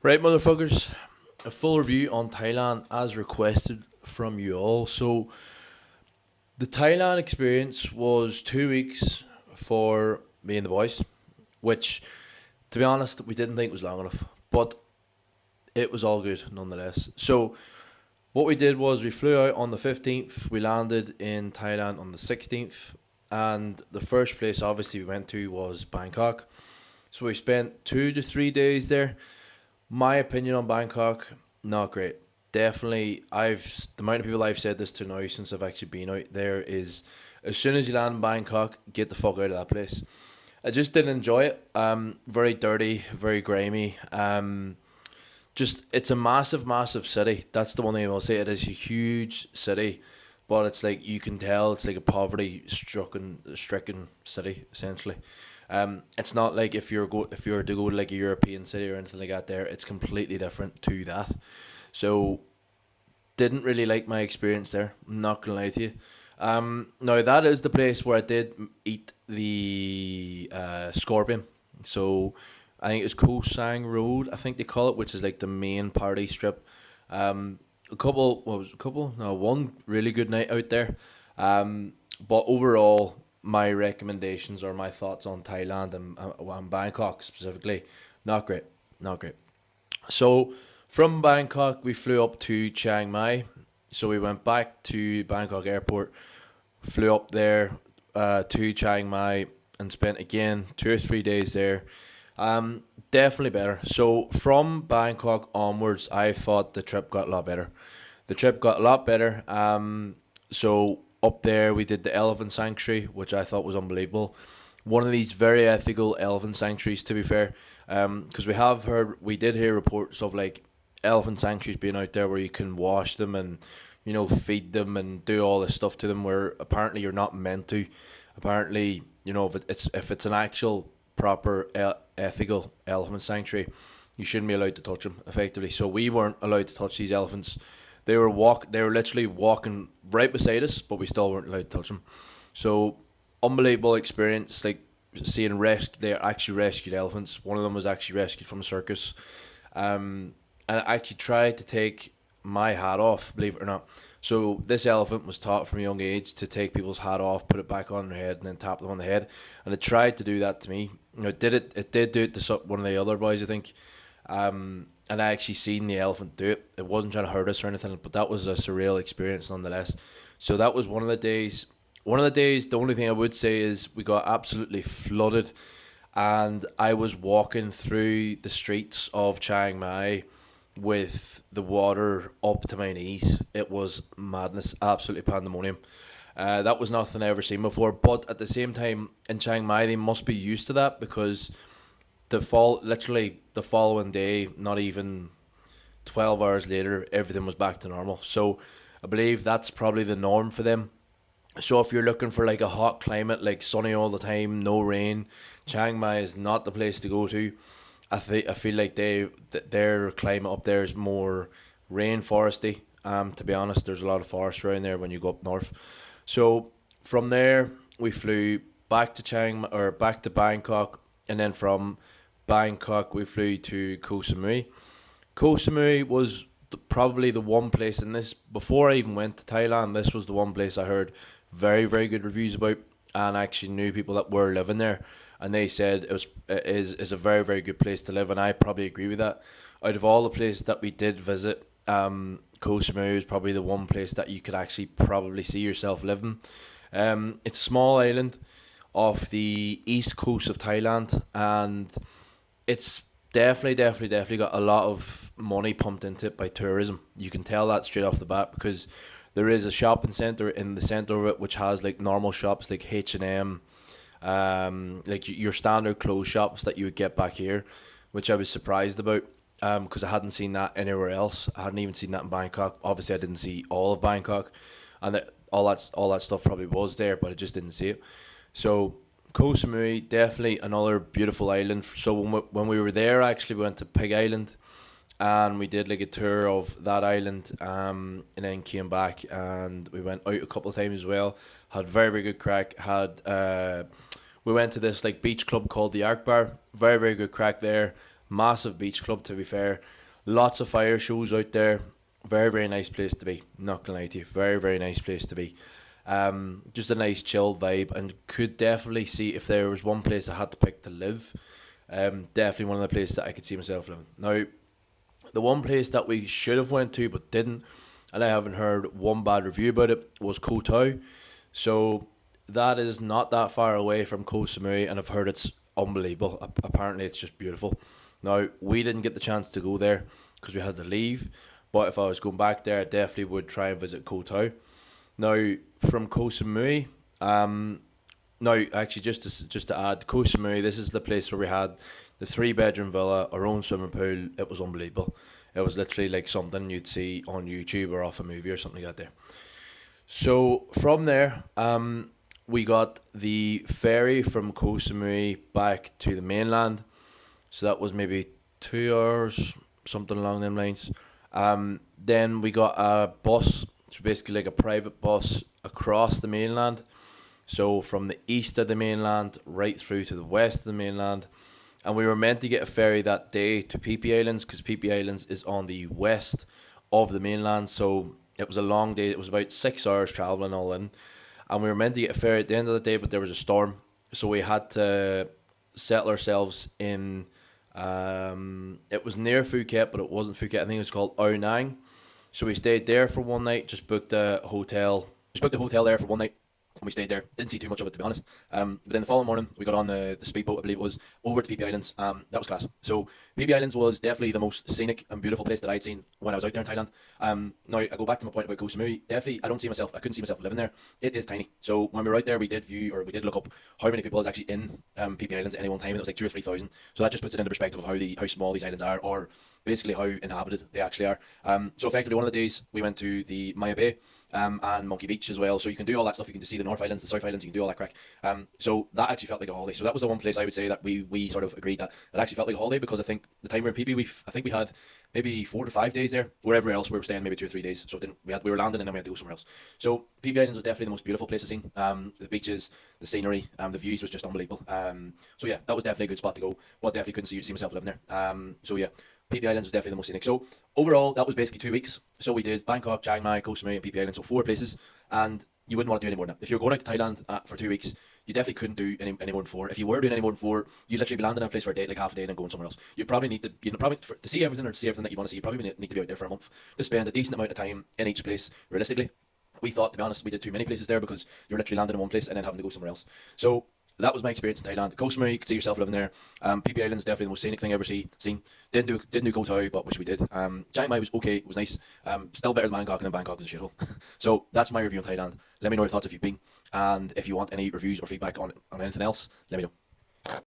Right, motherfuckers. A full review on Thailand as requested from you all. So, the Thailand experience was 2 weeks for me and the boys, which, to be honest, we didn't think was long enough. But it was all good nonetheless. So, what we did was we flew out on the 15th, we landed in Thailand on the 16th, and the first place obviously we went to was Bangkok. So, we spent 2 to 3 days there. My opinion on Bangkok, not great. Definitely, the amount of people I've said this to now since I've actually been out there is, as soon as you land in Bangkok, get the fuck out of that place. I just didn't enjoy it. Very dirty, very grimy. Just it's a massive, massive city. That's the one thing I will say. It is a huge city, but it's like you can tell it's like a stricken city essentially. It's not like if you were to go to like a European city or anything like that. There, it's completely different to that. So didn't really like my experience there. I'm not gonna lie to you. Now that is the place where I did eat the scorpion. So I think it's Koh Sang Road. I think they call it, which is like the main party strip. A couple, what was it, a couple? No, one really good night out there. But overall, my recommendations or my thoughts on Thailand and Bangkok specifically, not great, not great. So from Bangkok, we flew up to Chiang Mai. So we went back to Bangkok airport, flew up there to Chiang Mai, and spent again 2 or 3 days there. Definitely better. So from Bangkok onwards, I thought the trip got a lot better. The trip got a lot better. So up there we did the elephant sanctuary, which I thought was unbelievable. One of these very ethical elephant sanctuaries, to be fair, because we did hear reports of like elephant sanctuaries being out there where you can wash them and feed them and do all this stuff to them, where apparently you're not meant to. Apparently, if it's an actual proper ethical elephant sanctuary, you shouldn't be allowed to touch them effectively. So we weren't allowed to touch these elephants. They were literally walking right beside us, but we still weren't allowed to touch them. So unbelievable experience, like seeing they actually rescued elephants. One of them was actually rescued from a circus. And I actually tried to take my hat off, believe it or not. So this elephant was taught from a young age to take people's hat off, put it back on their head, and then tap them on the head. And it tried to do that to me. It did it. It did do it to one of the other boys, I think. And I actually seen the elephant do it. It wasn't trying to hurt us or anything, but that was a surreal experience nonetheless. So that was one of the days. One of the days, the only thing I would say is we got absolutely flooded, and I was walking through the streets of Chiang Mai with the water up to my knees. It was madness, absolutely pandemonium. That was nothing I ever seen before. But at the same time, in Chiang Mai, they must be used to that because literally the following day, not even 12 hours later, everything was back to normal. So I believe that's probably the norm for them. So if you're looking for like a hot climate, like sunny all the time, no rain, Chiang Mai is not the place to go to. I feel like their climate up there is more rainforesty. To be honest, there's a lot of forest around there when you go up north. So from there we flew back to back to Bangkok, and then from Bangkok we flew to Koh Samui. Koh Samui was probably the one place, and this before I even went to Thailand, this was the one place I heard very very good reviews about, and I actually knew people that were living there, and they said it is a very very good place to live, and I probably agree with that. Out of all the places that we did visit, Koh Samui is probably the one place that you could actually probably see yourself living. It's a small island off the east coast of Thailand, and it's definitely got a lot of money pumped into it by tourism. You can tell that straight off the bat because there is a shopping center in the center of it which has like normal shops like H&M, like your standard clothes shops that you would get back here, which I was surprised about. Because I hadn't seen that anywhere else. I hadn't even seen that in Bangkok. Obviously, I didn't see all of Bangkok, and all that stuff probably was there, but I just didn't see it. So Koh Samui, definitely another beautiful island. So when we were there, actually, we went to Pig Island, and we did like a tour of that island, and then came back, and we went out a couple of times as well. Had very very good crack. We went to this like beach club called the Ark Bar. Very very good crack there. Massive beach club, to be fair. Lots of fire shows out there. Very, very nice place to be. Not gonna lie to you. Very, very nice place to be. Just a nice chilled vibe, and could definitely see if there was one place I had to pick to live. Definitely one of the places that I could see myself living. Now, the one place that we should have went to but didn't, and I haven't heard one bad review about it, was Koh Tao. So that is not that far away from Koh Samui, and I've heard it's unbelievable. Apparently, it's just beautiful. Now, we didn't get the chance to go there because we had to leave, but if I was going back there, I definitely would try and visit Koh Tao. Now, from Koh Samui, no, actually, just to add, Koh Samui, this is the place where we had the three-bedroom villa, our own swimming pool. It was unbelievable. It was literally like something you'd see on YouTube or off a movie or something like that there. So from there, we got the ferry from Koh Samui back to the mainland. So that was maybe 2 hours, something along them lines. Then we got a bus, it's basically like a private bus across the mainland. So from the east of the mainland right through to the west of the mainland. And we were meant to get a ferry that day to Phi Phi Islands because Phi Phi Islands is on the west of the mainland. So it was a long day. It was about 6 hours traveling all in. And we were meant to get a ferry at the end of the day, but there was a storm. So we had to settle ourselves in. It was near Phuket, but it wasn't Phuket. I think it was called Ao Nang. So we stayed there for one night, just booked a hotel. Just booked a hotel there for one night. And we stayed there. Didn't see too much of it, to be honest. But then the following morning, we got on the speedboat, I believe it was, over to Phi Phi Islands. That was class. So Phi Phi Islands was definitely the most scenic and beautiful place that I'd seen when I was out there in Thailand. Now, I go back to my point about Koh Samui. Definitely, I couldn't see myself living there. It is tiny. So when we were out there, we did look up how many people is actually in Phi Phi Islands at any one time, and it was like 2 or 3 thousand. So that just puts it into perspective of how small these islands are, or basically how inhabited they actually are. So effectively, one of the days we went to the Maya Bay. And Monkey Beach as well. So you can do all that stuff. You can just see the North Islands, the South Islands. You can do all that crack. So that actually felt like a holiday. So that was the one place I would say that we sort of agreed that it actually felt like a holiday, because I think the time we were in PB, I think we had maybe 4 to 5 days there. Wherever else we were staying, maybe 2 or 3 days. So we were landing and then we had to go somewhere else. So PB Islands was definitely the most beautiful place I've seen. The beaches, the scenery, the views was just unbelievable. So yeah, that was definitely a good spot to go. But definitely couldn't see myself living there. So yeah. Phi Phi Islands was definitely the most scenic. So overall, that was basically 2 weeks. So we did Bangkok, Chiang Mai, Koh Samui, and Phi Phi Islands. So 4 places, and you wouldn't want to do any more than that. If you're going out to Thailand for 2 weeks, you definitely couldn't do any more than four. If you were doing any more than four, you'd literally be landing in a place for a day, like half a day, and then going somewhere else. You probably need to, to see everything, or to see everything that you want to see. You probably need to be out there for a month to spend a decent amount of time in each place. Realistically, we thought, to be honest, we did too many places there, because you're literally landing in one place and then having to go somewhere else. So that was my experience in Thailand. Koh Samui, you could see yourself living there. Phi Phi Islands, definitely the most scenic thing I ever seen. Didn't do Koh Tao, but wish we did. Chiang Mai was okay, it was nice. Still better than Bangkok, and then Bangkok was a shithole. So that's my review on Thailand. Let me know your thoughts if you've been, and if you want any reviews or feedback on anything else, let me know.